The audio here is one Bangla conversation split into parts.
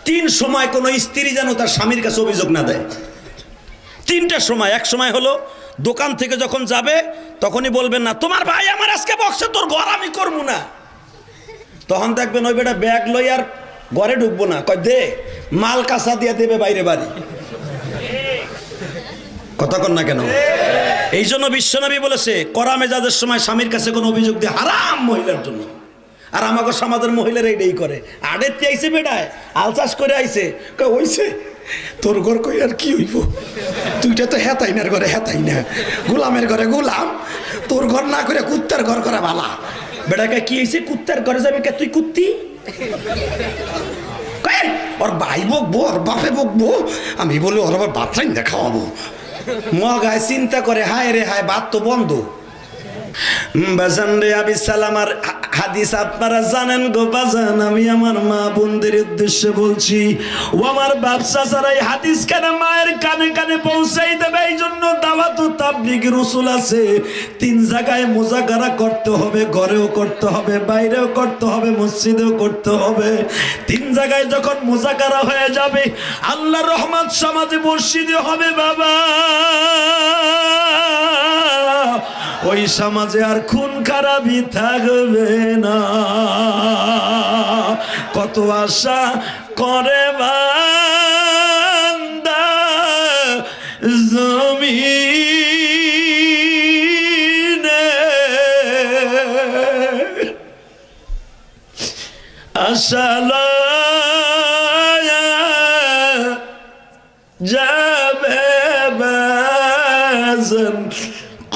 তিন সময় কোনো স্ত্রী যেন তার স্বামীর কাছে অভিযোগ না দেয়। তিনটা সময়। এক সময় হলো দোকান থেকে যখন যাবে তখনই বলবেন না তোমার ভাই আমার আজকে বকছে তোর ঘর আমি করবো না। তখন দেখবেন ওই বেটা ব্যাগ লই আর ঘরে ঢুকবো না, কয় দে, মাল কাঁচা দিয়ে দেবে বাইরে বাড়ি। কথা কন না কেন? এই জন্য বিশ্বনবী বলেছে কড়া মেজাজের সময় স্বামীর কাছে কোনো অভিযোগ দিয়ে হারাম মহিলার জন্য। আর আমাকে সমাজের মহিলারা এইটাই করে। আড়েতে আইসে বেটায় আলচাষ করে আইসে, কয় হইছে তোর ঘর কই আর কি হইব, তুইটা তো হেতাইনার ঘরে হেতাই না, গোলামের ঘরে গোলাম, তোর ঘর না করে কুত্তার ঘর করা ভালা। বেটাকে কি হয়েছে, কুত্তার ঘরে যাবি কে তুই কুত্তি? ওর ভাই বকবো, ওর বাপে বকবো, আমি বলি ওর আবার ভাত রাইন্দা খাওয়াবো। মগায় চিন্তা করে হায় রে হায়, ভাত তো বন্ধ। বাজান রে আবি সালামার হাদিস আপনারা জানেন গো বাজান, আমি আমার মা বোনদের উদ্দেশ্যে বলছি, ও আমার ব্যবসা ছাড়া এই হাদিস কেন মায়ের কানে কানে পৌঁছাই দেবে। এই জন্য দাওয়াত ও তাবলীগ রসুল আছে, তিন জায়গায় মুজাকারা করতে হবে, ঘরেও করতে হবে, বাইরেও করতে হবে, মসজিদেও করতে হবে। তিন জায়গায় যখন মুজাকারা হয়ে যাবে আল্লাহর রহমত সমাজে মসজিদে হবে বাবা। ওই সমাজে আর খুন খারাপি থাকবে না। কত আশা করে বান্দা জমিনে, আশা লয়া যাবে বাজন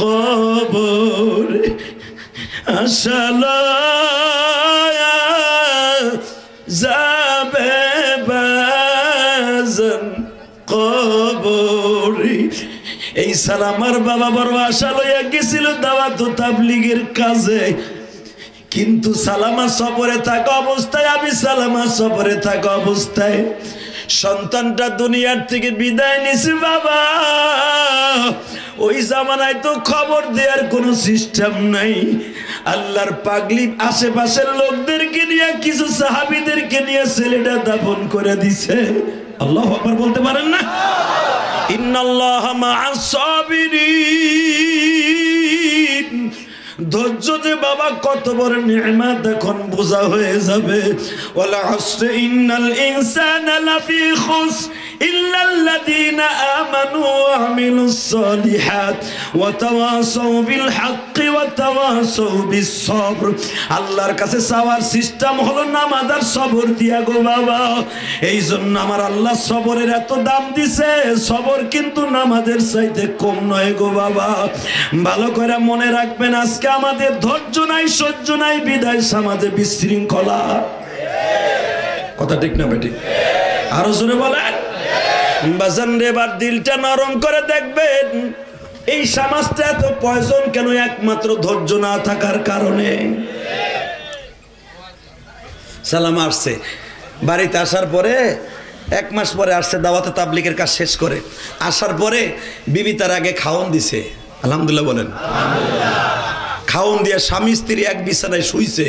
কবরে, আশা লয়া যাবে বাজন কবরে। এই সালামার বাবা বড় আশা লইয়া গেছিল দাওয়াত ও তাবলীগের কাজে, কিন্তু সালামা সফরে থাকা অবস্থায়, আমি সালামা সফরে থাকা অবস্থায় সন্তানটা দুনিয়ার থেকে বিদায় নিছে বাবা। ওই জামানায় তো খবর দেওয়ার কোনো সিস্টেম নাই। আল্লাহর পাগলি আশেপাশের লোকদেরকে নিয়ে, কিছু সাহাবীদেরকে নিয়ে ছেলেটা দাফন করে দিছে। আল্লাহু আকবার বলতে পারেন না? ইন্নাল্লাহা মা'আস সাবিরিন। ধৈর্য যে বাবা কত বড় নিয়ামত এখন বোঝা হয়ে যাবে। ওয়ালা আসরি ইন্নাল ইনসানা লাফি খুস ইল্লাল্লাযীনা আমানু ওয়া আমিলুস সলিহাত ওয়া তাওয়াসাউ বিল হাক্কি ওয়া তাওয়াসাউ বিস সবর। আল্লাহর কাছে চাওয়ার সিস্টেম হলো নামাজ আর সবর দিয়া গো বাবা। এই জন্য আমার আল্লাহ সবরের এত দাম দিছে। সবর কিন্তু নামাজের চাইতে কম নয় গো বাবা। ভালো করে মনে রাখবেন, আজকে আমাদের ধৈর্য নাই, সহ্য নাই, বিদায় সমাজে বিশৃঙ্খলা। কথা ঠিক না বেটি? আরো জোরে বলেন। বাজান রে, এবার দিলটা নরম করে দেখবেন, এই সমাজটা এত পয়জন কেন? একমাত্র ধৈর্য না থাকার কারণে। সালাম আসছে, বাড়িতে আসার পরে 1 মাস পরে আসছে দাওয়াতে তাবলীগের কাজ শেষ করে। আসার পরে বিবি তার আগে খাওন দিছে, আলহামদুলিল্লাহ বলেন। খাওন দিয়ে স্বামী স্ত্রী এক বিছানায় শুইছে।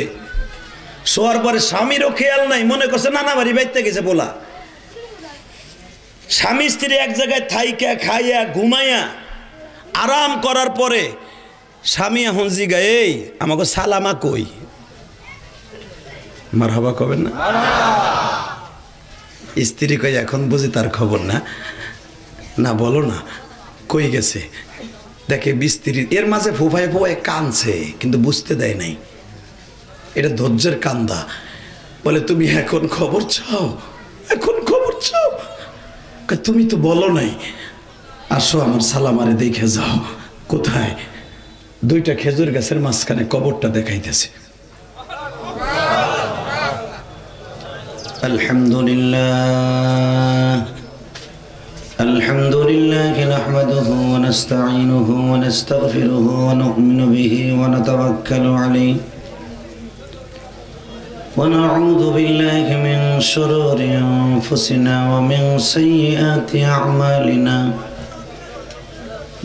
শোয়ার পরে স্বামীরও খেয়াল নাই, মনে করছে নানা বাড়ি বাইতে গেছে বলা। স্বামী স্ত্রী এক জায়গায় থাইকা খাইয়া ঘুমাইয়া আরাম করার পরে স্বামী এখন জিগা, এই আমাকে সালামা কই? মারহাবা কবেন না? স্ত্রী কই এখন বুঝি তার খবর না, না বলো না কই গেছে। দেখে বিস্ত্রী, এর মাঝে ফুফায় ফুফায় কানছে কিন্তু বুঝতে দেয় নাই, এটা ধৈর্যের কান্দা। বলে তুমি এখন খবর চাও, এখন খবর চাও? তুমি তো বলো নাই, আসো আমার সালামারে দেখে যাও। কোথায়? 2টা খেজুর গাছের মাঝখানে কবরটা দেখাইতেছে। আলহামদুলিল্লাহ আলহামদুলিল্লাহ নাহমাদুহু ওয়া নাস্তাঈনুহু ওয়া নাস্তাগফিরুহু ওয়া নু'মিনু বিহি ওয়া নাতাওয়াক্কালু আলাইহি ওয়া নাউযু বিল্লাহি মিন শুরুরি আনফুসিনা ওয়া মিন সাইয়্যাতি আ'মালিনা।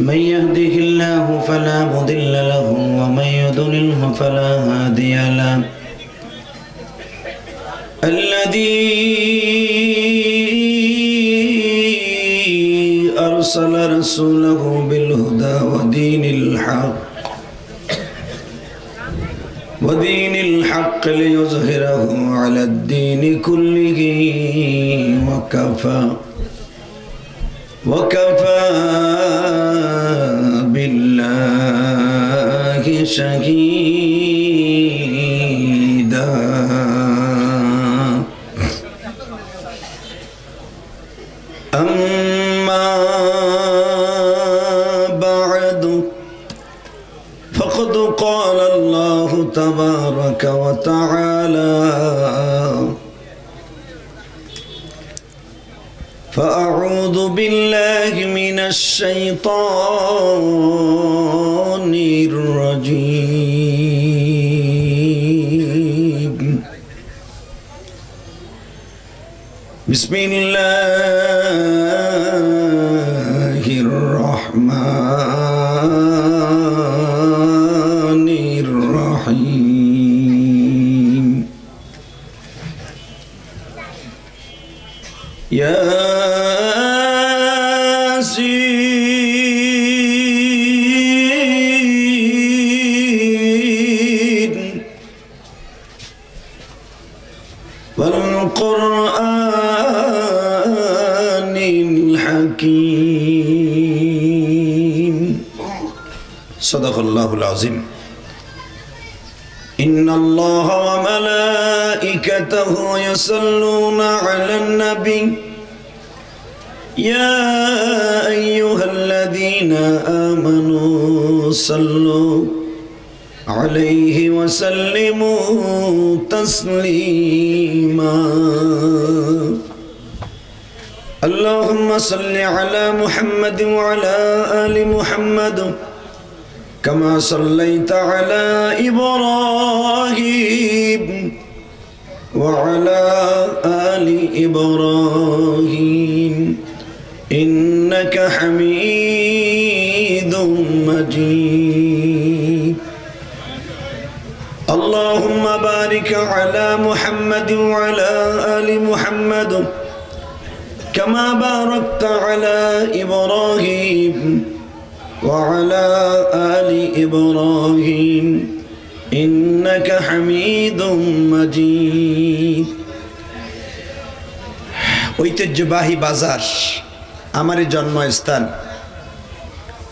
من يهده الله فلا مضل له ومن يضلله فلا هادي له. الذي أرسل رسوله بالهدى ودين الحق ليظهره على الدين كله وكفى بالله شهيدا أما بعد فقد قال الله تبارك وتعالى فأعوذ بالله من الشيطان الرجيم بسم الله الرحمن الرحيم ياسين والقرآن الحكيم صدق الله العظيم إن الله وملائكته يصلون على النبي يا أيها الذين آمنوا صلوا عليه وسلموا تسليما اللهم صل على محمد وعلى آل محمد كما صليت على إبراهيم وعلى آل إبراهيم إنك حميد مجيد اللهم بارك على محمد وعلى آل محمد كما باركت على إبراهيم وعلى آل إبراهيم إنك حميد مجيد ঐতিহ্যবাহী বাজার আমারই জন্মস্থান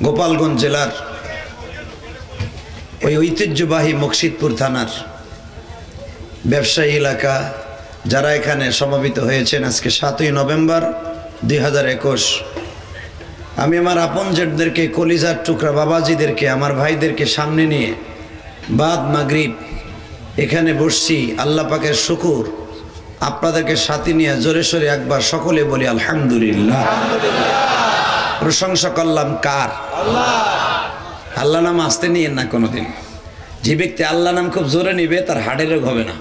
গোপালগঞ্জ জেলার ওই ঐতিহ্যবাহী মুকসিদপুর থানার ব্যবসায়ী এলাকা যারা এখানে সমবেত হয়েছেন আজকে 7ই নভেম্বর 2021 আমি আমার আপনজনদেরকে কলিজার টুকরা বাবাজিদেরকে আমার ভাইদেরকে সামনে নিয়ে বাদ মাগরিব এখানে বসছি আল্লাহ পাকের শুকর আপনাদেরকে সাথে নিয়ে জোরে সোরে একবার সকলে বলি আলহামদুলিল্লাহ প্রশংসা করলাম কার আল্লাহ নাম আসতে নিয়েন না কোনোদিন যে ব্যক্তি আল্লাহ নাম খুব জোরে নিবে তার হার্টের রোগ হবে না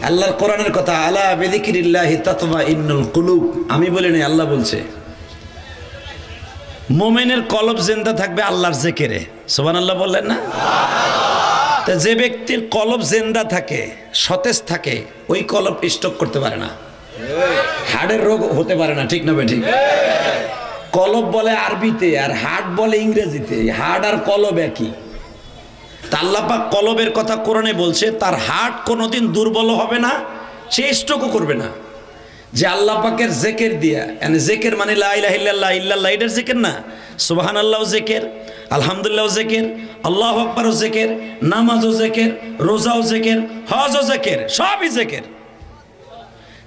আল্লাহর কোরআনের কথা আলা বিযিকরিল্লাহি তাতমাইন্নুল কুলুব আমি বলি না আল্লাহ বলছে মুমিনের কলব জিন্দা থাকবে আল্লাহর জিকিরে সুবহানাল্লাহ বললেন না তা যে ব্যক্তির কলব জিন্দা থাকে সতেজ থাকে ওই কলব স্টক করতে পারে না হার্টের রোগ হতে পারে না ঠিক না ভাই ঠিক কলব বলে আরবিতে আর হার্ট বলে ইংরেজিতে হার্ট আর কলব একই তা আল্লাহ পাক কলবের কথা কোরআনে বলছে তার হার্ট কোনোদিন দুর্বল হবে না সে স্ট্রোকও করবে না যে আল্লাহ পাকের জিকির দিয়া মানে জিকির মানে লা ইলাহা ইল্লাল্লাহ ইল্লাল্লাহ এটার জিকির না সুবহানাল্লাহু জিকির আলহামদুলিল্লাহু জিকির আল্লাহু আকবারও জিকির নামাজও জিকির রোজাও জিকির হজও জিকির সবই জিকির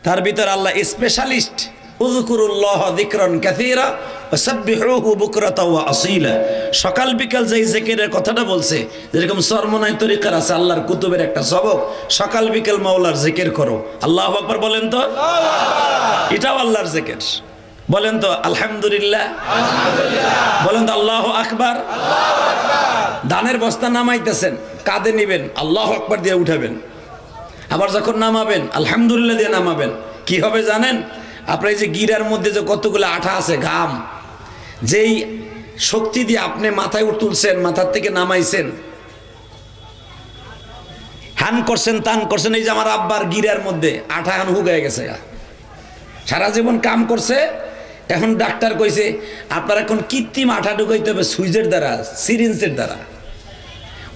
তার ভিতর আল্লাহ স্পেশালিস্ট উযকুরুল্লাহ যিকরান কাসীরা ওয়াসাব্বিহুহু বুকরাতাও ওয়া আসীলা সকাল বিকাল যেই জিকিরের কথাটা বলছে যেরকম সরমনাই তরিকার আছে আল্লাহর কুতুবের একটা সবক সকাল বিকাল মাওলার জিকির করো আল্লাহু আকবার বলেন তো আল্লাহ এটাও আল্লাহর জিকির বলেন তো আলহামদুলিল্লাহ বলেন তো আল্লাহু আকবার দানের বস্তা নামাইতেছেন কাঁধে নেবেন আল্লাহু আকবার দিয়ে উঠাবেন আবার যখন নামাবেন আলহামদুলিল্লাহ দিয়ে নামাবেন কি হবে জানেন আপনার এই যে গিরার মধ্যে যে কতগুলো আঠা আছে ঘাম যেই শক্তি দিয়ে আপনি মাথায় তুলছেন মাথার থেকে নামাইছেন হান করছেন তান করছেন এই যে আমার আব্বার গিরার মধ্যে আঠা হান হুগায় গেছে সারা জীবন কাম করছে এখন ডাক্তার কইছে আপনার এখন কৃত্রিম আঠা ঢুকাইতে হবে সুইচের দ্বারা, সিরিঞ্জের দ্বারা,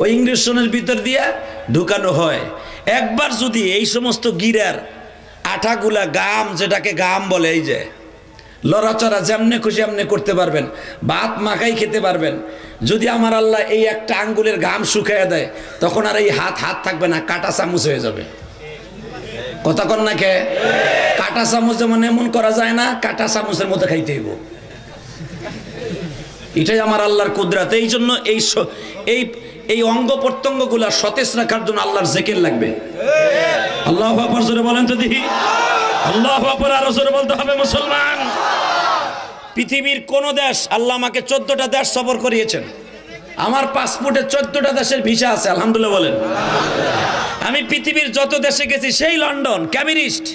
ওই ইঞ্জেকশনের ভিতর দিয়া ঢুকানো হয়। একবার যদি এই সমস্ত গিরার আঠাগুলা গাম, যেটাকে গাম বলে, এই যে লড়াচড়া যেমনে খুশি এমনি করতে পারবেন, ভাত মাখাই খেতে পারবেন। যদি আমার আল্লাহ এই একটা আঙ্গুলের ঘাম শুকাইয়া দেয়, তখন আর এই হাত থাকবে না, কাটা চামচ হয়ে যাবে। কথা কন না কে? কাটা চামচ যেমন এমন করা যায় না, কাটা চামচের মতো খাইতে হইব। এটাই আমার আল্লাহর কুদরত। এই জন্য এই অঙ্গ প্রত্যঙ্গ গুলা সতেজ রাখার জন্য আল্লাহর জিকির লাগবে। আল্লাহু আকবার জোরে বলেন তো দেখি। আল্লাহু আকবার আরো জোরে বলতে হবে মুসলমান। পৃথিবীর কোন দেশ, আল্লাহ আমাকে 14টা দেশ সফর করিয়েছেন। আমার পাসপোর্টে 14টা দেশের ভিসা আছে, আলহামদুলিল্লাহ বলেন। আমি পৃথিবীর যত দেশে গেছি, সেই লন্ডন, ক্যামিরিস্ট,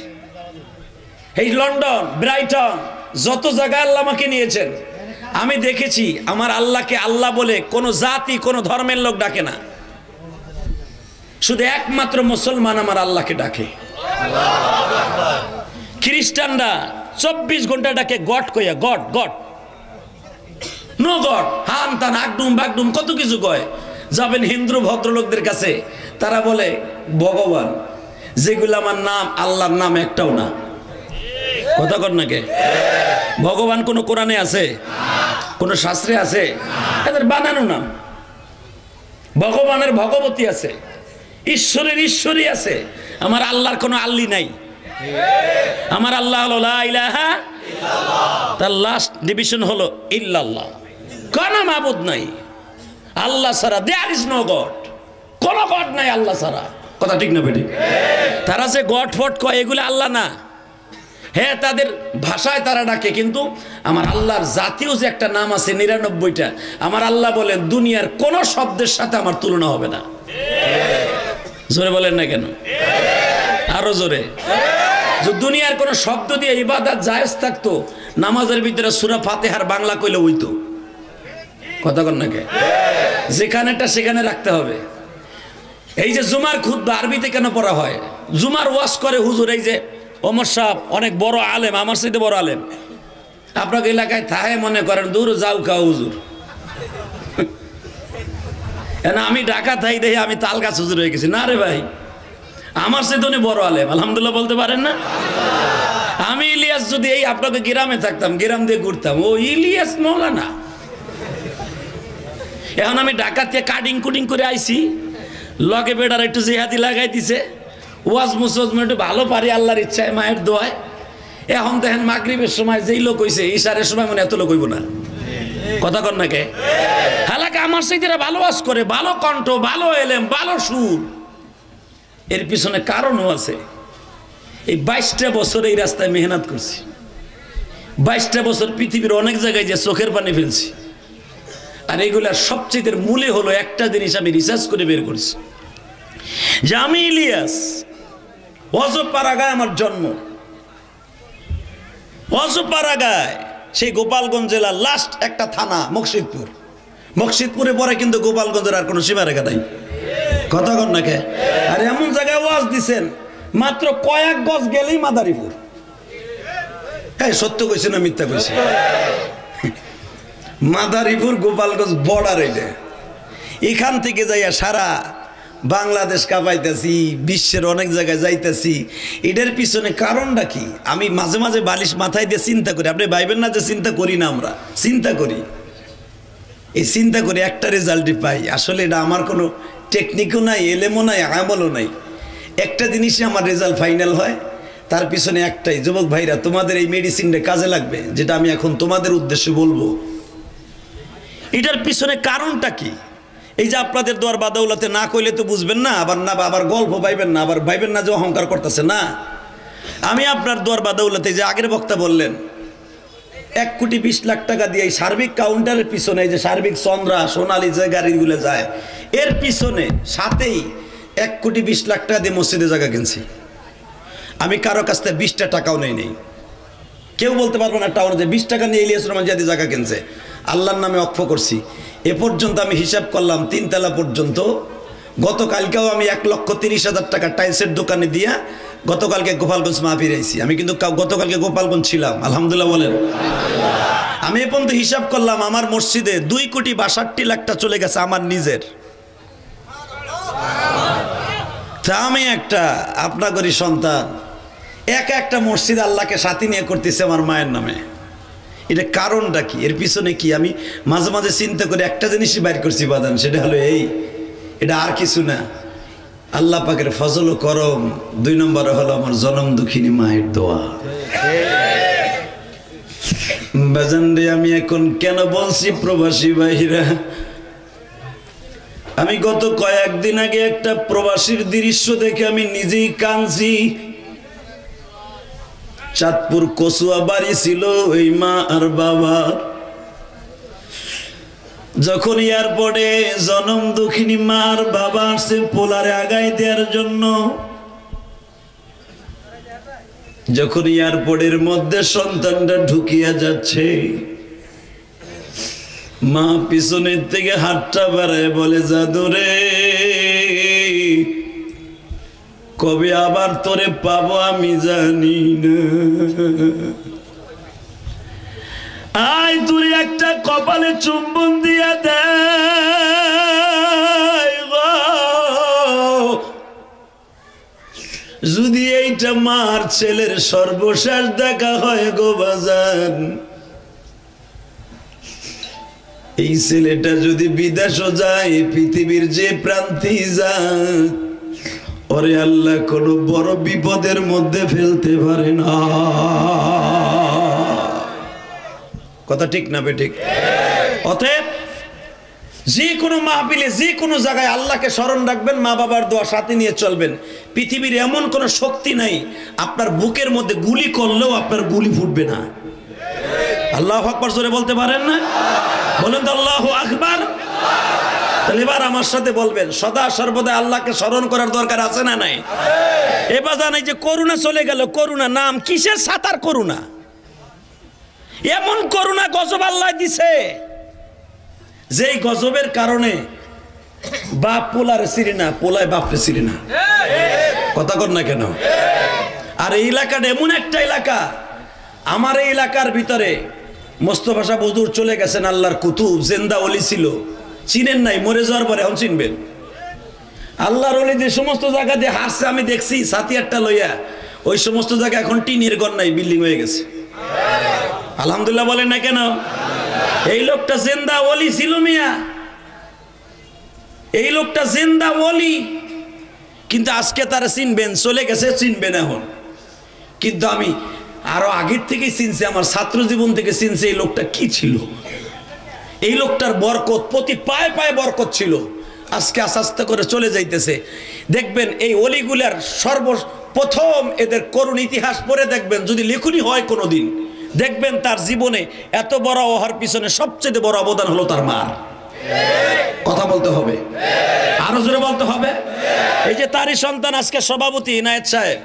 এই লন্ডন, ব্রাইটন, যত জায়গায় আল্লাহ আমাকে নিয়েছেন, আমি দেখেছি আমার আল্লাহকে আল্লাহ বলে কোনো জাতি, কোনো ধর্মের লোক ডাকে না, শুধু একমাত্র মুসলমান আমার আল্লাহকে ডাকে। খ্রিস্টানরা 24 ঘন্টা ডাকে গড কইয়া, গড গড, নো গড, হান তান আগডুম বাগডুম কত কিছু কয়। যাবেন হিন্দু ভদ্রলোকদের কাছে, তারা বলে ভগবান, যেগুলো আমার নাম আল্লাহর নাম একটাও না। কথা কর নাকি? ভগবান কোন কোরআনে আছে, কোন শাস্ত্রে আছে? এদের বানানো নাম। ভগবানের ভগবতী আছে, ঈশ্বরের ঈশ্বরী আছে, আমার আল্লাহর কোনো আল্লি নাই। আমার আল্লাহ হলো লা ইলাহা ইল্লাল্লাহ, তার লাস্ট ডিভিশন হলো ইল্লাল্লাহ। কোন মাবুদ নাই আল্লাহ ছাড়া, দেয়ার ইজ নো গড, কোন গড নাই আল্লাহ ছাড়া। কথা ঠিক না বেটি? তারা যে গড ফট কয়, এগুলো আল্লাহ না। হ্যাঁ, তাদের ভাষায় তারা ডাকে, কিন্তু আমার আল্লাহর জাতীয় যে একটা নাম আছে 99টা, আমার আল্লাহ বলেন দুনিয়ার কোন শব্দের সাথে আমার তুলনা হবে না। জোরে বলেন না কেন? আরো জোরে। যে দুনিয়ার কোন শব্দ দিয়ে ইবাদত জায়েজ থাকতো, নামাজের ভিতরে সূরা ফাতিহার বাংলা কইলে হইতো। কথা কন না কে? যেখানেটা সেখানে রাখতে হবে। এই যে জুমার খুতবা আরবিতে কেন পড়া হয়? জুমার ওয়াজ করে হুজুর, এই যে ওমর সাহেব অনেক বড় আলেম, আমার সাথে বড় আলেম, আপনাকে এলাকায় থাহে মনে করেন দূর যাও খাও হুজুর। আমি ঢাকা থাই দেখি আমি তাল গাছ হুজুর হয়ে গেছি। না রে ভাই, আমার সাথে উনি বড় আলেম, আলহামদুলিল্লাহ বলতে পারেন না? আমি ইলিয়াস যদি এই আপনাকে গ্রামে থাকতাম, গ্রাম দিয়ে ঘুরতাম, ও ইলিয়াস মৌলানা। এখন আমি ঢাকা থেকে কাটিং কুটিং করে আইছি, লগে বেটার একটু জেহাদি লাগাই দিছে, ওয়াজ মুসওয়াজ একটু ভালো পারি আল্লাহর ইচ্ছায়, মায়ের দোয়ায়। এখন দেখেন মাগরিবের সময় যেই লোক হইছে, ইশারের সময় মনে এত লোক হইব না। কথা কন না কে? হালাকা আমার সাথে ভালো ওয়াজ করে, ভালো কণ্ঠ, ভালো এলেম, ভালো সুর। এর পিছনে কারণও আছে। এই 22টা বছর এই রাস্তায় মেহনত করছি, 22টা বছর পৃথিবীর অনেক জায়গায় যে চোখের পানি ফেলছি। আর এইগুলার সবচেয়ে মূলে হলো একটা জিনিস আমি রিসার্চ করে বের করছি, যে আমি ইলিয়াস অজপাড়াগায় আমার জন্ম। অজপাড়াগায় সেই গোপালগঞ্জ জেলার লাস্ট একটা থানা মকসিদপুর। মকসিদপুরে পরে কিন্তু গোপালগঞ্জের আর কোনো সীমারেখা নাই। কথা কন না কে? আর এমন জায়গায় ওয়াজ দিছেন, মাত্র কয়েক গজ গেলেই মাদারীপুর। হ্যাঁ, সত্য কইছে না মিথ্যা কইছে? মাদারীপুর গোপালগঞ্জ বর্ডার। এটা এখান থেকে যাইয়া সারা বাংলাদেশ কাঁপাইতেছি, বিশ্বের অনেক জায়গায় যাইতেছি। এটার পিছনে কারণটা কি? আমি মাঝে মাঝে বালিশ মাথায় দিয়ে চিন্তা করি। আপনি ভাইবেন না যে চিন্তা করি না, আমরা চিন্তা করি। এই চিন্তা করে একটা রেজাল্টই পাই। আসলে এটা আমার কোনো টেকনিকও নাই, এলেমও নাই, আমলও নাই। একটা জিনিসই আমার রেজাল্ট ফাইনাল হয়, তার পিছনে একটাই, যুবক ভাইরা তোমাদের এই মেডিসিনটা কাজে লাগবে, যেটা আমি এখন তোমাদের উদ্দেশ্যে বলবো। এটার পিছনে কারণটা কি? এই যে আপনাদের দোয়ার বাদাউলাতে না কইলে তো বুঝবেন না, আবার গল্প পাইবেন না, আবার ভাইবেন না যে অহংকার করতেছে না। আমি আপনার দোয়ার বাদাউলাতে, যে আগের বক্তা বললেন 1,20,00,000 টাকা দিয়ে এই সার্বিক কাউন্টারের পিছনে, এই যে সার্বিক চন্দ্রা সোনালী যে গাড়িগুলো যায়, এর পিছনে সাথেই 1,20,00,000 টাকা দিয়ে মসজিদে জায়গা কিনছি। আমি কারো কাছ থেকে 20টা টাকাও নেই। কেউ বলতে পারবো না টাউনে যে 20 টাকা নিয়ে ইলিয়াস রহমান জিয়াদি জায়গা কিনছে। আল্লাহর নামে অক্ষ করছি। এ পর্যন্ত আমি হিসাব করলাম 3 তলা পর্যন্ত। গতকালকেও আমি 1,30,000 টাকা টাইলসের দোকানে দিয়া গতকালকে গোপালগঞ্জ মাহফিল আইছি আমি, কিন্তু গতকালকে গোপালগঞ্জ ছিলাম, আলহামদুলিল্লাহ বলেন। আমি এ পর্যন্ত হিসাব করলাম আমার মসজিদে 2,62,00,000 টাকা চলে গেছে আমার নিজের। তা আমি একটা আপনাগরি সন্তান, একটা মসজিদ আল্লাহকে সাথী নিয়ে করতেছে আমার মায়ের নামে। এটা কারণটা কি, এর পিছনে কি? আমি মাঝে মাঝে চিন্তা করে একটা জিনিসই বাইর করছি বাদান, সেটা হলো এটা আর কিছু না, আল্লাহ পাকের ফজল ও করম। 2 নম্বরে হলো আমার জনম দুঃখিনী মায়ের দোয়া। বাজান রে, আমি এখন কেন বলছি প্রবাসী ভাইরা, আমি গত কয়েকদিন আগে একটা প্রবাসীর দৃশ্য দেখে আমি নিজেই কাঁদছি। চাঁদপুর কচুয়া বাড়ি ছিল ওই মা আর বাবা, যখন এয়ারপোর্টে জনম দুঃখিনী মা আর বাবা আসছে পোলারে আগাই দেওয়ার জন্য, যখন এয়ারপোর্টের মধ্যে সন্তানটা ঢুকিয়া যাচ্ছে, মা পিছনের থেকে হাতটা বাড়ায় বলে, জাদুরে কবে আবার তোরে পাবো আমি জানি না, আয় তুই একটা কপালে চুম্বন দিয়া দে, যদি এইটা মার ছেলের সর্বশেষ দেখা হয় গো বাজান, এই ছেলেটা যদি বিদেশও যায়, পৃথিবীর যে প্রান্তে যাক, ওরে আল্লাহ কোনো বড় বিপদের মধ্যে ফেলতে পারে না। কথা ঠিক না বেঠিক? অতএব যে কোনো মাহফিলে যে কোনো জায়গায় আল্লাহকে স্মরণ রাখবেন, মা বাবার দোয়া সাথে নিয়ে চলবেন। পৃথিবীর এমন কোনো শক্তি নাই আপনার বুকের মধ্যে গুলি করলেও আপনার গুলি ফুটবে না। আল্লাহু আকবার জোরে বলতে পারেন না? বলেন তো আল্লাহু আকবার। তাহলে এবার আমার সাথে বলবেন, সদা সর্বদা আল্লাহকে স্মরণ করার দরকার আছে না নাই? এবার জানাই যে করোনা চলে গেল, করোনা নাম কিসের সাতার করোনা, এমন করোনা গজব আল্লাহ দিছে যেই গজবের কারণে বাপ পোলারে চিনি না, পোলায় বাপরে চিনি না। কথা কর না কেন? আর এই এলাকাটা এমন একটা এলাকা, আমার এই এলাকার ভিতরে মোস্তফা সাহেব হুজুর চলে গেছেন, আল্লাহর কুতুব জিন্দা ওলি ছিল, চিনেন নাই, মরে যাওয়ার পরে এখন চিনবেন। আল্লাহর ওলি যে সমস্ত জায়গা দিয়ে হাসছে আমি দেখছি, সাথিয়ারটা লইয়া, ওই সমস্ত জায়গা এখন টিনের ঘর নাই, বিল্ডিং হয়ে গেছে। আলহামদুলিল্লাহ বলেন না কেন? এই লোকটা জিন্দা ওলি ছিল মিয়া, এই লোকটা জিন্দা ওলি, কিন্তু আজকে তারা চিনবেন, চলে গেছে, চিনবেন এখন। কিন্তু আমি আরো আগের থেকেই চিনছি, আমার ছাত্র জীবন থেকে চিনছি এই লোকটা কি ছিল। এই লোকটার বরকত, প্রতি পায়ে পায়ে বরকত ছিল, আজকে আস্তে আস্তে করে চলে যাইতেছে। দেখবেন এই অলিগুলার সর্বপ্রথম এদের করুণ ইতিহাস পড়ে দেখবেন, যদি লেখনী হয় কোনোদিন, দেখবেন তার জীবনে এত বড় হওয়ার পিছনে সবচেয়ে বড় অবদান হলো তার মার। কথা বলতে হবে, আরো জোরে বলতে হবে। এই যে তারই সন্তান আজকে সভাপতি ইনায়েত সাহেব,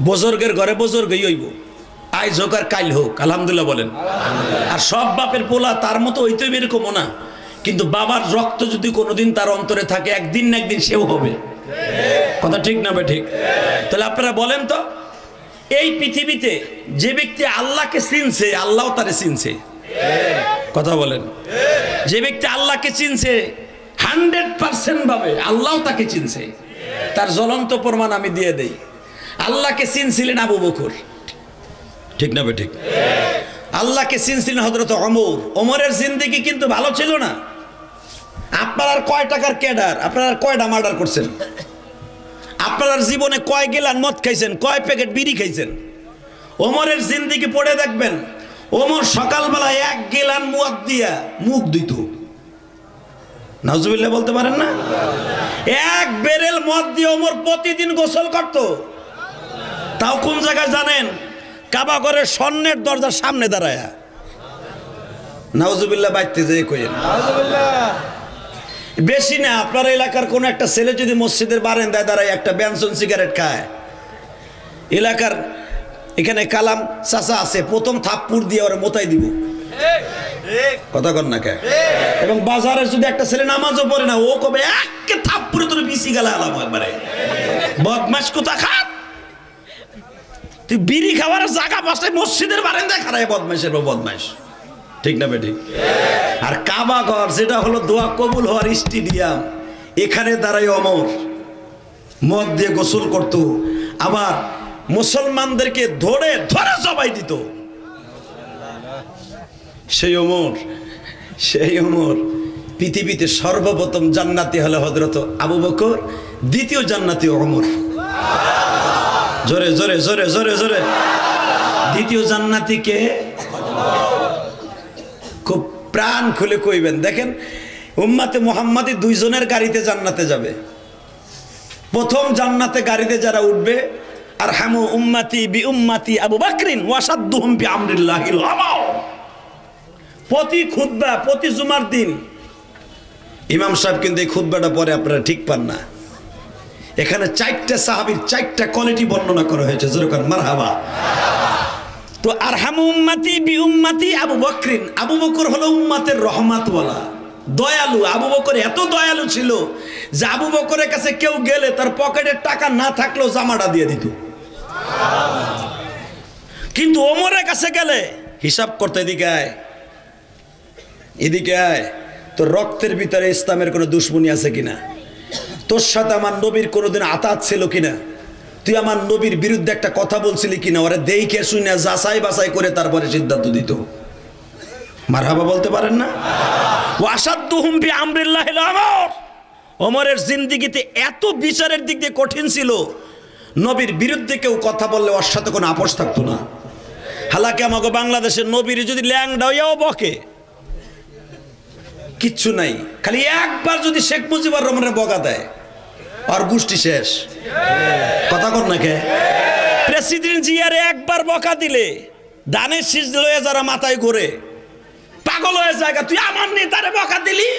বুজুর্গের ঘরে বুজুর্গই হইব, আজ হোক আর কাল হোক, আলহামদুলিল্লাহ বলেন। আর সব বাপের পোলা তার মতো হইতে এরকমও না, কিন্তু বাবার রক্ত যদি কোনোদিন তার অন্তরে থাকে, একদিন না একদিন সেও হবে। কথা ঠিক না ঠিক? তাহলে আপনারা বলেন তো, এই পৃথিবীতে যে ব্যক্তি আল্লাহকে চিনছে, আল্লাহ তারে চিনছে। কথা বলেন, যে ব্যক্তি আল্লাহকে চিনছে 100% ভাবে, আল্লাহ তাকে চিনছে। তার জ্বলন্ত প্রমাণ আমি দিয়ে দেই। আল্লাহকে চিনছিলেন আবু বকর, ঠিক না ঠিক? আল্লাহকে চিনছিলেন হযরত ওমর। ওমরের জিন্দেগি কিন্তু ভালো ছিল না। আপনার আর কয় টাকার ক্যাডার, আপনার আর কয়টা মার্ডার করছেন, আপনার জীবনে কয় গেলান মদ খাইছেন, কয় প্যাকেট বিড়ি খাইছেন। ওমরের জিন্দেগি পড়ে দেখবেন, ওমর সকালবেলা 1 গেলান মদ দিয়া মুখ দিত। নাউজুবিল্লাহ বলতে পারেন না? 1 বেরেল মদ দিয়ে ওমর প্রতিদিন গোসল করত। তাও কোন জায়গায় জানেন? কাবা ঘরের স্বর্ণের দরজার সামনে দাঁড়ায়। নাউজুবিল্লাহ বাইতে যেয়ে কইেন বেশি না। আপনার এলাকার কোন একটা ছেলে যদি মসজিদের বারান্দায় দাঁড়ায় একটা বেনসন সিগারেট খায়, এলাকার এখানে কালাম চাচা আছে, প্রথম থাপ্পুর দিয়ে ওরা মোতাই দিব। কথা কর না কে? এবং বাজারে যদি একটা ছেলে নামাজও পড়ে না, ও কবে একে থাপ্পুরে তোর বিসি গেলা আলাম একবারে। বদমাশ কোথাকার, তুই বিড়ি খাওয়ার জায়গা পাশে মসজিদের বারান্দায় খাড়ায় বদমাশের বদমাশ, ঠিক না বেঠিক? আর কাবা ঘর যেটা হলো দোয়া কবুল হওয়ার স্টেডিয়াম, এখানে দাঁড়াই ওমর মদ দিয়ে গোসল করত, আবার মুসলমানদেরকে ধরে ধরে জবাই দিত। সেই ওমর পৃথিবীতে সর্বপ্রথম জান্নাতি হলো হযরত আবু বকর, দ্বিতীয় জান্নাতি ওমর। জোরে জোরে জোরে জোরে জোরে। দ্বিতীয় জান্নাতি কে? খুব প্রাণ খুলে কইবেন। দেখেন উম্মতে মুহাম্মাদি দুইজনের গাড়িতে জান্নাতে যাবে। প্রথম জান্নাতে গাড়িতে যারা উঠবে, আরহামু উম্মতি বি উম্মতি আবু বকরিন ওয়াসাদুহুম বি আমরিল্লাহিল হামাও। প্রতি খুতবা, প্রতি জুমার দিন ইমাম সাহেব কিন্তু এই খুতবাটা পরে আপনারা ঠিক পান না। এখানে 4টা সাহাবীর 4টা কোয়ালিটি বর্ণনা করা হয়েছে, যেরকম মারহাবা। তো আরহামু উম্মতি বি উম্মতি আবু বকরিন, আবু বকর হলো উম্মতের রহমতওয়ালা, দয়ালু। আবু বকর এত দয়ালু ছিল যে আবু বকরের কাছে কেউ গেলে তার পকেটে টাকা না থাকলেও জামাটা দিয়ে দিত। কিন্তু ওমরের কাছে গেলে হিসাব করতে, এদিকে আয়, এদিকে আয়, তোর রক্তের ভিতরে ইসলামের কোনো দুশ্মনী আছে কিনা, তোর সাথে আমার নবীর কোনোদিন আতাত ছিল কিনা, তুই আমার নবীর বিরুদ্ধে একটা কথা বলছিলি কিনা, ওরা দেখে শুনে যাচাই বাছাই করে তারপরে সিদ্ধান্ত দিত। মারহাবা বলতে পারেন না? ওয়াসাদুহুম বি আমরিল্লাহিল আমর। ওমরের জিন্দেগিতে এত বিচারের দিক দিয়ে কঠিন ছিল, নবীর বিরুদ্ধে কেউ কথা বললে ওর সাথে কোনো আপোষ থাকতো না। হালাকি আমাকে বাংলাদেশের নবীর যদি ল্যাংডা হইয়াও বকে, কিচ্ছু নাই, খালি একবার যদি শেখ মুজিবুর রহমানের বকা দেয় আর গোষ্ঠী শেষ। কথা কর না কে? প্রেসিডেন্ট জিয়ারে একবার বকা দিলে দানের শীষ লয়ে যারা মাথায় ঘুরে পাগল হয়ে যায়, তুই আমার নেতারে বকা দিলি।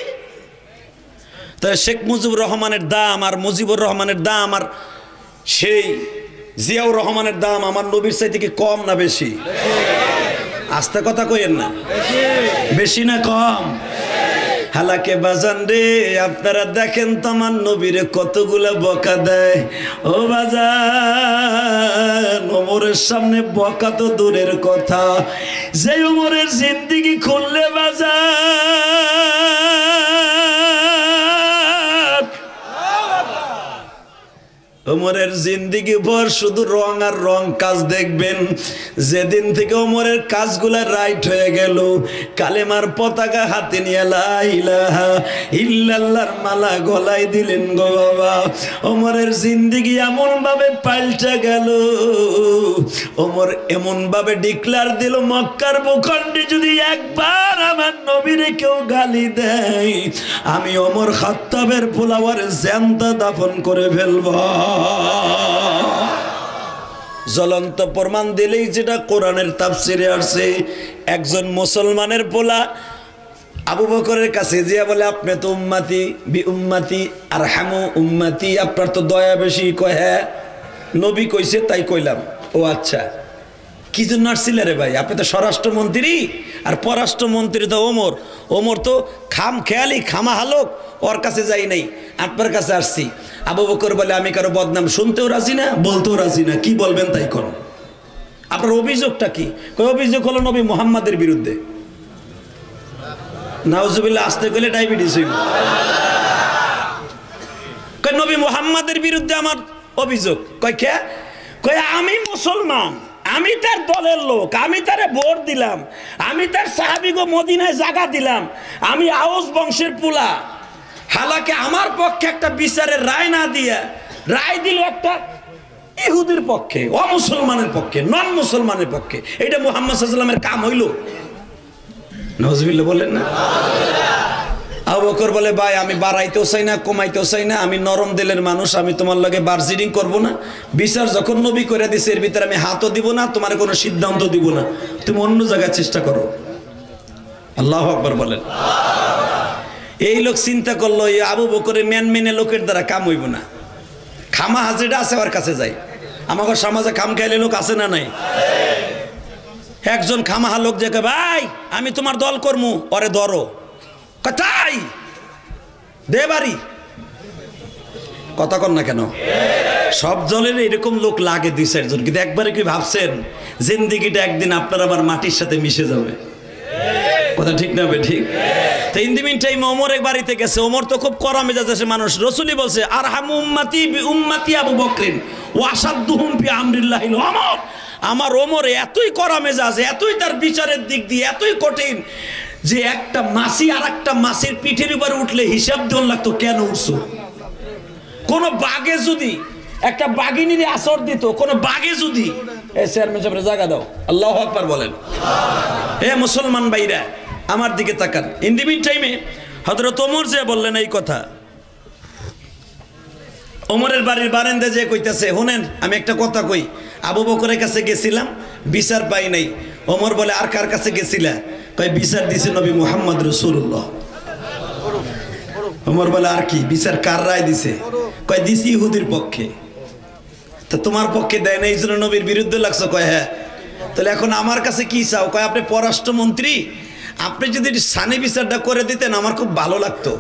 তাই শেখ মুজিবুর রহমানের দাম আর মুজিবুর রহমানের দাম আর সেই জিয়াউর রহমানের দাম আমার নবীর চাইতে কি কম না বেশি? আস্তে কথা কইেন না, বেশি না কম? হালাকে বাজান রে, আপনারা দেখেন তো আমার নবীরে কতগুলা বকা দেয়। ও বাজান, ওমরের সামনে বকা তো দূরের কথা, যে ওমরের জিন্দেগি খুললে বাজান, ওমরের জিন্দেগি ভর শুধু রং আর রং কাজ দেখবেন। যেদিন থেকে ওমরের কাজগুলা রাইট হয়ে গেল, কালেমার পতাকা হাতে নিয়ে লা ইলাহা ইল্লাল্লাহর মালা গলায় দিলেন গো বাবা, ওমরের জিন্দেগি এমন ভাবে পাল্টে গেল। ওমর এমন ভাবে ডিক্লার দিল, মক্কার ভূখণ্ডে যদি একবার আমার নবীরে কেউ গালি দেয়, আমি ওমর খাত্তাবের পোলাওয়ার জ্যান্ত দাফন করে ফেলব। জ্বলন্ত প্রমাণ দিলেই যেটা কোরআনের তাফসিরে আসছে, একজন মুসলমানের পোলা আবু বকরের কাছে যে বলে, আপনি তো উম্মতি বি উম্মতি আরহামু উম্মতি, আপনার তো দয়া বেশি। কয় হ্যাঁ, নবী কইছে তাই কইলাম। ও আচ্ছা, কি জন্য আসছিল রে ভাই? আপনি তো স্বরাষ্ট্রমন্ত্রী, আর পররাষ্ট্রমন্ত্রী তো ওমর। ওমর তো খাম খেয়ালি খামা হালক, ওর কাছে যাই নাই, আপনার কাছে আসছি। আবু বকর বলে, আমি কারো বদনাম শুনতেও রাজি না, বলতেও রাজি না, কি বলবেন তাই করুন। আপনার অভিযোগটা কি? অভিযোগ হলো নবী মুহাম্মাদের বিরুদ্ধে। নাউজুবিল্লাহ, আসতে গেলে ডায়াবেটিস হইব। নবী মুহাম্মাদের বিরুদ্ধে আমার অভিযোগ। কয় কে? কয় আমি মুসলমান, আমি তার দলের লোক, আমি তারে ভোট দিলাম, আমি তার সাহাবীগো মদিনায় জায়গা দিলাম, আমি আউস বংশের পুলা। হালাকে আমার পক্ষে একটা বিচারের রায় না দিয়া রায় দিল একটা ইহুদির পক্ষে, অমুসলমানের পক্ষে, নন মুসলমানের পক্ষে। এটা মুহাম্মদ সাল্লাল্লাহু আলাইহি ওয়াসাল্লামের কাম হইল? নাউজুবিল্লাহ বলেন না। আবু বকর বলে, ভাই আমি বাড়াইতেও চাই না, কমাইতেও চাই না, আমি নরম দিলের মানুষ, আমি তোমার লগে বার্জিডিং করবো না। বিচার যখন নবী করে দিছে, এর ভিতরে আমি হাতও দিব না, তোমার কোনো সিদ্ধান্ত দিব না, তুমি অন্য জায়গায় চেষ্টা করো। আল্লাহু আকবার বলেন। এই লোক চিন্তা করলো, এই আবু বকরের মেনে লোকের দ্বারা কাম হইব না, খামা হাজিরা আছে ওর কাছে যাই। আমাকে সমাজে খাম খাইলে লোক আছে না নাই? একজন খামাহা লোক যে, ভাই আমি তোমার দল করমু, ওরে ধরো। তাই দে বাড়ি, কথা কর না কেন? সব দলের এরকম লোক লাগে 2-4 জন, কিন্তু একবারে কি ভাবছেন জিন্দেগিটা একদিন আপনার আবার মাটির সাথে মিশে যাবে? কথা ঠিক না বে ঠিক? তো in the meantime Omar এক বাড়িতে গেছে। ওমর তো খুব কড়া মেজাজের মানুষ। রাসূলই বলছে আরহামু উম্মতি বি উম্মতি আবু বকরিন ওয়া আশাদ্দুহুম ফি আমরিল্লাহিল ওমর। আমার ওমর এতই কড়া মেজাজ, এতই তার বিচারের দিক দিয়ে এতই কঠিন যে একটা মাছি আর একটা মাছির পিঠের উপরে উঠলে হিসাব দেওয়ার লাগতো, কেন উঠছো? কোন বাঘে যদি একটা বাঘিনীর আসর দিত, কোন বাঘে যদি চেয়ারম্যান সাহেবের জায়গা দাও, আল্লাহু আকবার বলেন। হে মুসলমান ভাইরা আমার দিকে তাকান। ইন দি মিন টাইমে হযরত ওমর যে বললেন এই কথা, ওমরের বাড়ির বারান্দায় যে কইতাছে, শুনেন আমি একটা কথা কই, আবু বকরের কাছে গেছিলাম বিচার পাই নাই। ওমর বলে আর কার কাছে গেছিলা? কয় বিচার দিছে নবী মুহাম্মদ রাসূলুল্লাহ। ওমর বলে আর কি বিচার কার রায় দিছে? কয় দিছি ইহুদির পক্ষে। তো তোমার পক্ষে দেয় না, এই জন্য নবীর বিরুদ্ধে লাগছো? কয় হ্যাঁ। তাহলে এখন আমার কাছে কি চাও? কয় আপনি পররাষ্ট্রমন্ত্রী, আপনি যদি সানি বিচারটা করে দিতেন আমার খুব ভালো লাগতো।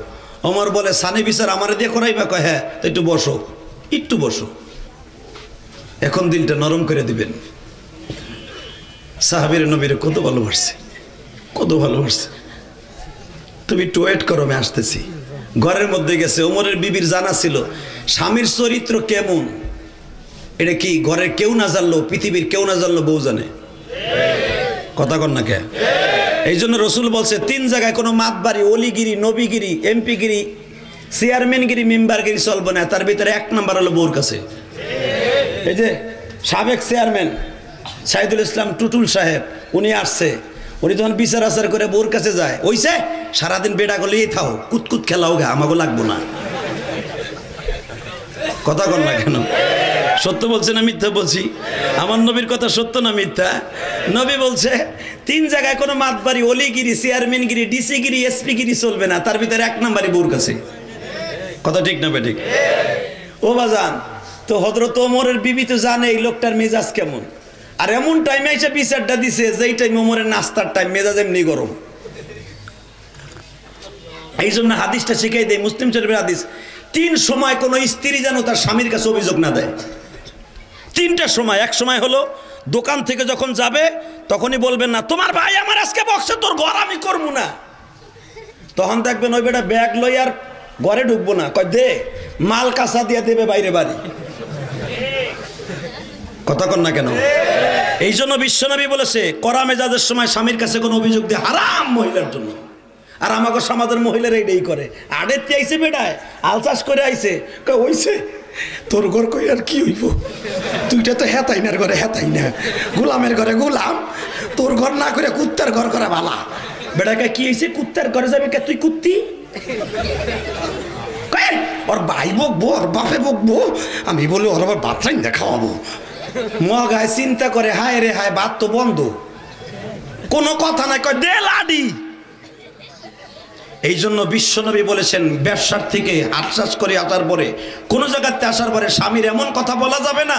ওমর বলে সানি বিচার আমার দিয়ে করাইবা? কয় হ্যাঁ। তো একটু বসো, একটু বসো, এখন দিলটা নরম করে দিবেন। সাহাবীর নবীর কত ভালোবাসছে, কত ভালোবাসছে। তুমি একটু ওয়েট করো, আমি আসতেছি। ঘরের মধ্যে গেছে। ওমরের বিবির জানা ছিল স্বামীর চরিত্র কেমন, এটা কি ঘরের কেউ না জানলো, পৃথিবীর কেউ না জানলো, বউ জানে। কথা কন না কে? এই জন্য রসুল বলছে 3 জায়গায় কোনো মাতবাড়ি, অলিগিরি, নবীগিরি, এমপিগিরি, চেয়ারম্যানগিরি, মেম্বারগিরি চলবে না। তার ভিতরে 1 নাম্বার হলো বউর কাছে। এই যে সাবেক চেয়ারম্যান সাইদুল ইসলাম টুটুল সাহেব, উনি আসছে, উনি যখন বিচার আচার করে বউর কাছে যায়, ওইসে সারাদিন বেড়া গলে এই থাও, কুতকুত খেলাও গা, আমাকে লাগবো না। কথা কন না কেন? সত্য বলছে না মিথ্যা বলছি? আমার নবীর কথা সত্য না মিথ্যা? নবী বলছে 3 জায়গায় কোনো মাতবাড়ি, অলিগিরি, চেয়ারম্যানগিরি, ডিসিগিরি, এসপিগিরি চলবে না। তার ভিতরে 1 নাম্বারই বউর কাছে। কথা ঠিক না বেঠিক? ও বাজান, তো হযরত ওমরের বিবি তো জানে এই লোকটার মেজাজ কেমন। আর এমন টাইমে এসে বিচারটা দিছে যেই টাইম ওমরের নাস্তার টাইম, মেজাজ এমনি গরম। এই জন্য হাদিসটা শিখাই দেয়, মুসলিম শরীফের হাদিস, 3 সময় কোনো স্ত্রী যেন তার স্বামীর কাছে অভিযোগ না দেয়। 3টা সময়। এক সময় হলো দোকান থেকে যখন যাবে তখনই বলবেন না তোমার ভাই আমার আজকে বকছে, তোর ঘর আমি করবো না। তখন দেখবেন ওই বেটা ব্যাগ লই আর ঘরে ঢুকবো না, কয় দে, মাল কাঁচা দিয়ে দেবে বাইরে বাড়ি। কথা কন না কেন? এই জন্য বিশ্বনবী বলেছে কড়া মেজাজের সময় স্বামীর কাছে কোনো অভিযোগ দিয়ে হারাম মহিলার জন্য। আর আমাকে সমাজের মহিলারা এইটাই করে। আড়েতে আইসে বেটায় আলচাষ করে আইসে, কয় হইছে তোর ঘর কই আর কি হইব, তুইটা তো হেতাইনার ঘরে হেতাই না, গোলামের ঘরে গোলাম, তোর ঘর না করে কুত্তার ঘর করা ভালা। বেটাকে কি হয়েছে? কুত্তার ঘরে যাবে কে? তুই কুত্তি? ওর ভাই বকবো, ওর বাপে বকবো, আমি বলি ওর আবার ভাত রাইন্দা খাওয়াবো। মগায় চিন্তা করে হায় রে হায়, ভাত তো বন্ধ, কোনো কথা নাই, কয় দে লাডি। এই জন্য বিশ্বনবী বলেছেন ব্যবসার থেকে আশ্বাস করে আসার পরে, কোন জায়গাতে আসার পরে স্বামীর এমন কথা বলা যাবে না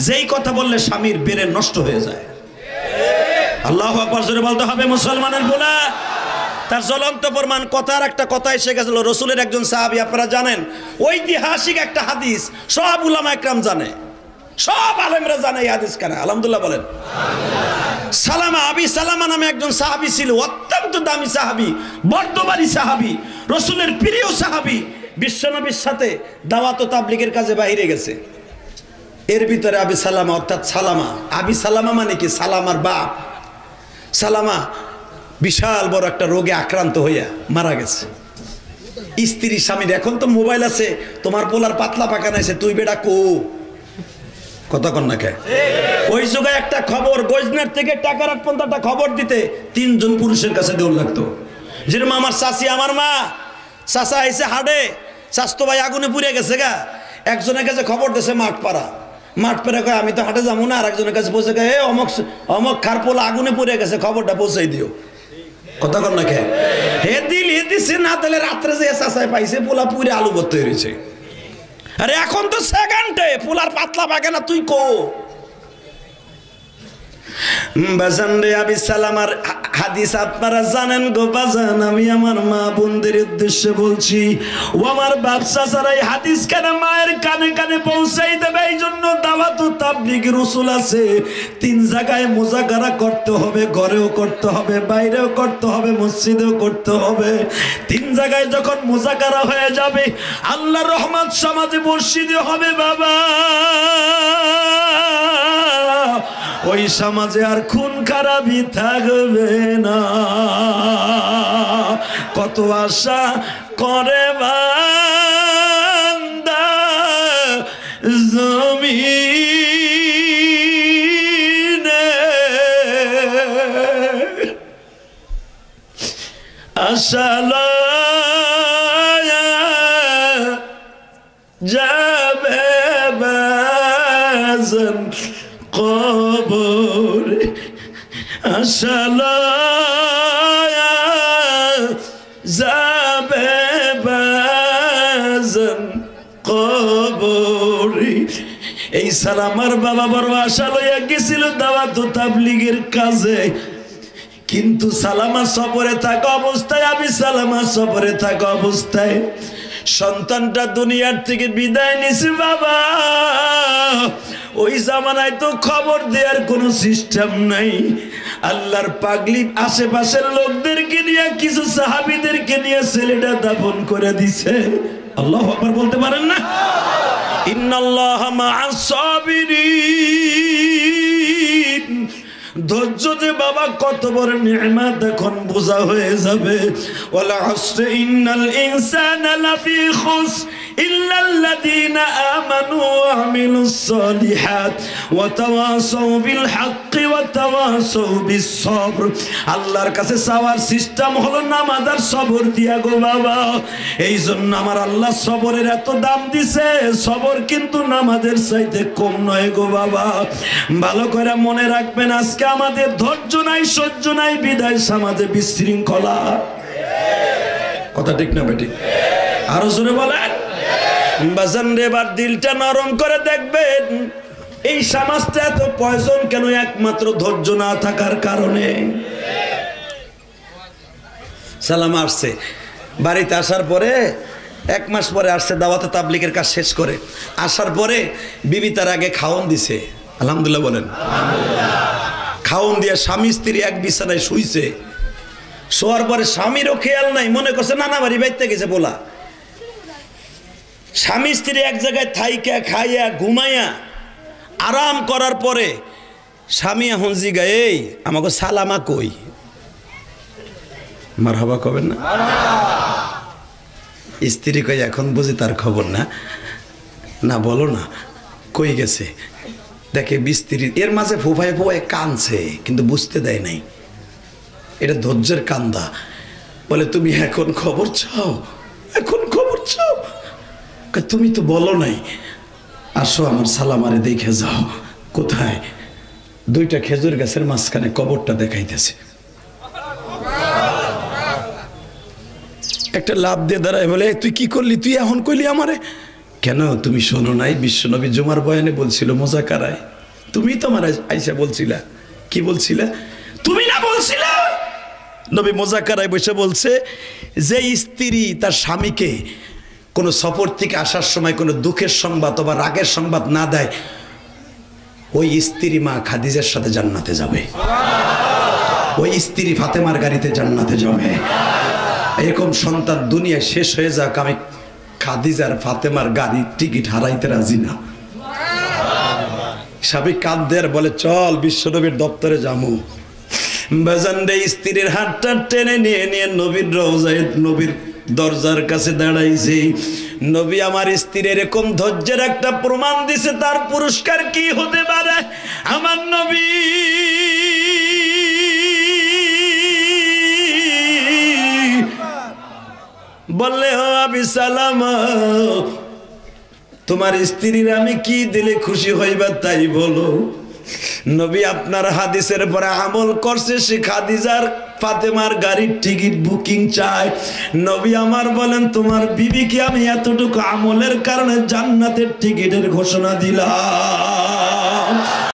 যেই কথা বললে স্বামীর ব্রেন নষ্ট হয়ে যায়। আল্লাহু আকবার জোরে বলতে হবে মুসলমানের বোলা। তার জ্বলন্ত প্রমাণ কথার একটা কথা এসে গেছিল। রসুলের একজন সাহাবী, আপনারা জানেন ঐতিহাসিক একটা হাদিস, সব উলামা একরাম জানে, সব আলেমরা জানে এই হাদিস কেন। আলহামদুলিল্লাহ বলেন। সালামা, আবি সালামা নামে একজন সাহাবী ছিল, অত্যন্ত দামি সাহাবী, বর্দবারী সাহাবী, রসুলের প্রিয় সাহাবী। বিশ্বনবীর সাথে দাওয়াত ও তাবলীগের কাজে বাইরে গেছে। এর ভিতরে আবি সালামা, অর্থাৎ সালামা, আবি সালামা মানে কি? সালামার বাপ। সালামা বিশাল বড় একটা রোগে আক্রান্ত হইয়া মারা গেছে। স্ত্রী স্বামীর, এখন তো মোবাইল আছে, তোমার পোলার পাতলা পাকান আছে, তুই বেটা কো? কথা কন না কে? ওই যুগে একটা খবর, গজনার থেকে টাকার পর্যন্ত একটা খবর দিতে 3 জন পুরুষের কাছে দেওয়ার লাগতো। যেরকম আমার চাচি, আমার মা, চাচা আইসে হাডে, স্বাস্থ্য ভাই আগুনে পুড়ে গেছে গা, একজনের কাছে খবর দিয়েছে মাঠ পাড়া কয় আমি তো হাটে যাবো না, আর একজনের কাছে পৌঁছে গে অমক খার পোলা আগুনে পুড়ে গেছে, খবরটা পৌঁছাই দিও। কথা কন না কে? হে দিছে না দিলে রাত্রে যে চাচাই পাইছে পোলা পুরে আলু ভর্তি হয়েছে। আরে এখন তো সেকেন্ডে পোলার পাতলা পাকে না, তুই কো? বাজান রে আবি সালামার হাদিস আপনারা জানেন গো বাজান, আমি আমার মা বোনদের উদ্দেশ্যে বলছি, ও আমার বাপসা যারা এই হাদিস কানে মায়ের কানে কানে পৌঁছাই দেবে। এই জন্য দাওয়াত ও তাবলীগের উসুল আছে, 3 জায়গায় মুজাকারা করতে হবে, ঘরেও করতে হবে, বাইরেও করতে হবে, মসজিদেও করতে হবে। 3 জায়গায় যখন মুজাকারা হয়ে যাবে, আল্লাহর রহমত সমাজে মসজিদে হবে বাবা। ওই সমাজে আর খুন খারাপি থাকবে না। কত আশা করে বান্দা জমিনে, আশা লয়া যাবে বাজান কবরে, আশা লয়া যাবে বাজান কবরে। এই সালামার বাবা বড় আশা লইয়া গেছিল দাওয়াত ও তাবলীগের কাজে, কিন্তু সালামা সফরে থাকা অবস্থায়, আমি সালামা সফরে থাকা অবস্থায় সন্তানটা দুনিয়ার থেকে বিদায় নিছে বাবা। ওই জামানায় তো খবর দেওয়ার কোনো সিস্টেম নাই। আল্লাহর পাগলি আশেপাশের লোকদেরকে নিয়ে, কিছু সাহাবীদেরকে নিয়ে ছেলেটা দাফন করে দিছে। আল্লাহু আকবার বলতে পারেন না? ইন্নাল্লাহা মা'আস সাবিরিন। ধৈর্য যে বাবা কত বড় নিয়ামত এখন বোঝা হয়ে যাবে। ওয়ালা আসরি ইন্নাল ইনসানা লাফি খুস ইল্লাল্লাযীনা আমানু ওয়া আমিলুস সলিহাত ওয়া তাওয়াসাউ বিল হাক্কি ওয়া তাওয়াসাউ বিস সবর। আল্লাহর কাছে চাওয়ার সিস্টেম হলো নামাজ আর সবর দিয়া গো বাবা। এই জন্য আমার আল্লাহ সবরের এত দাম দিছে। সবর কিন্তু নামাজের চাইতে কম নয় গো বাবা। ভালো করে মনে রাখবেন, আজকে আমাদের ধৈর্য নাই, সহ্য নাই, বিদায় সমাজে বিশৃঙ্খলা। কথা ঠিক না বেটি? আরো জোরে বলেন। বাজান রে, এবার দিলটা নরম করে দেখবেন, এই সমাজটা এত পয়জন কেন? একমাত্র ধৈর্য না থাকার কারণে। সালাম আসছে, বাড়িতে আসার পরে 1 মাস পরে আসছে দাওয়াতে তাবলীগের কাজ শেষ করে। আসার পরে বিবি তার আগে খাওন দিছে, আলহামদুলিল্লাহ বলেন। খাওন দিয়ে স্বামী স্ত্রী এক বিছানায় শুইছে। শোয়ার পরে স্বামীরও খেয়াল নাই, মনে করছে নানা বাড়ি বাইতে গেছে বলা। স্বামী স্ত্রী এক জায়গায় থাইকা খাইয়া ঘুমাইয়া আরাম করার পরে স্বামী এখন জিগা, এই আমাকে সালামা কই? মারহাবা কবেন না? স্ত্রী কই, এখন বুঝি তার খবর না? না বলো না, কই গেছে? দেখে বিস্ত্রী, এর মাঝে ফুফায় ফুফায় কানছে, কিন্তু বুঝতে দেয় নাই এটা ধৈর্যের কান্দা। বলে, তুমি এখন খবর চাও? এখন খবর চাও? তুমি তো বলো নাই। আসো আমার সালামারে দেখে যাও। কোথায়? 2টা খেজুর গাছের মাঝখানে কবরটা দেখাইতেছে। একটা লাভ দিয়ে দাঁড়ায়, বলে, তুই কি করলি? তুই এখন কইলি আমারে? কেন তুমি শোনো নাই? বিশ্বনবী জুমার বয়ানে বলছিল মুজাকারায়, তুমি তো আমার আইসা বলছিলা। কি বলছিলা? তুমি না বলছিলা? নবী মুজাকারায় বসে বলছে, যে স্ত্রী তার স্বামীকে কোনো সফর থেকে আসার সময় কোনো দুঃখের সংবাদ অথবা রাগের সংবাদ না দেয়, ওই স্ত্রী মা খাদিজার সাথে জান্নাতে যাবে। ওই স্ত্রী ফাতেমার গাড়িতে জান্নাতে যাবে। এরকম সন্তান দুনিয়ায় শেষ হয়ে যাক, আমি খাদিজার ফাতেমার গাড়ির টিকিট হারাইতে রাজি না। সাবিক কাঁদদের বলে, চল বিশ্বনবীর দপ্তরে যাবো। বাজানরে স্ত্রীর হাতটা টেনে নিয়ে নিয়ে নবীর রওজায়, নবীর দরজার কাছে দাঁড়াইছে। নবী আমার স্ত্রীর এরকম ধৈর্যের একটা প্রমাণ দিছে, তার পুরস্কার কি হতে পারে? আমার নবী বললে, ও আবি সালামা, তোমার স্ত্রীর আমি কি দিলে খুশি হইবা তাই বলো। নবী আপনার হাদিসের পরে আমল করছে, সে খাদিজার ফাতেমার গাড়ির টিকিট বুকিং চায়। নবী আমার বলেন, তোমার বিবিকে আমি এতটুকু আমলের কারণে জান্নাতের টিকিটের ঘোষণা দিলাম।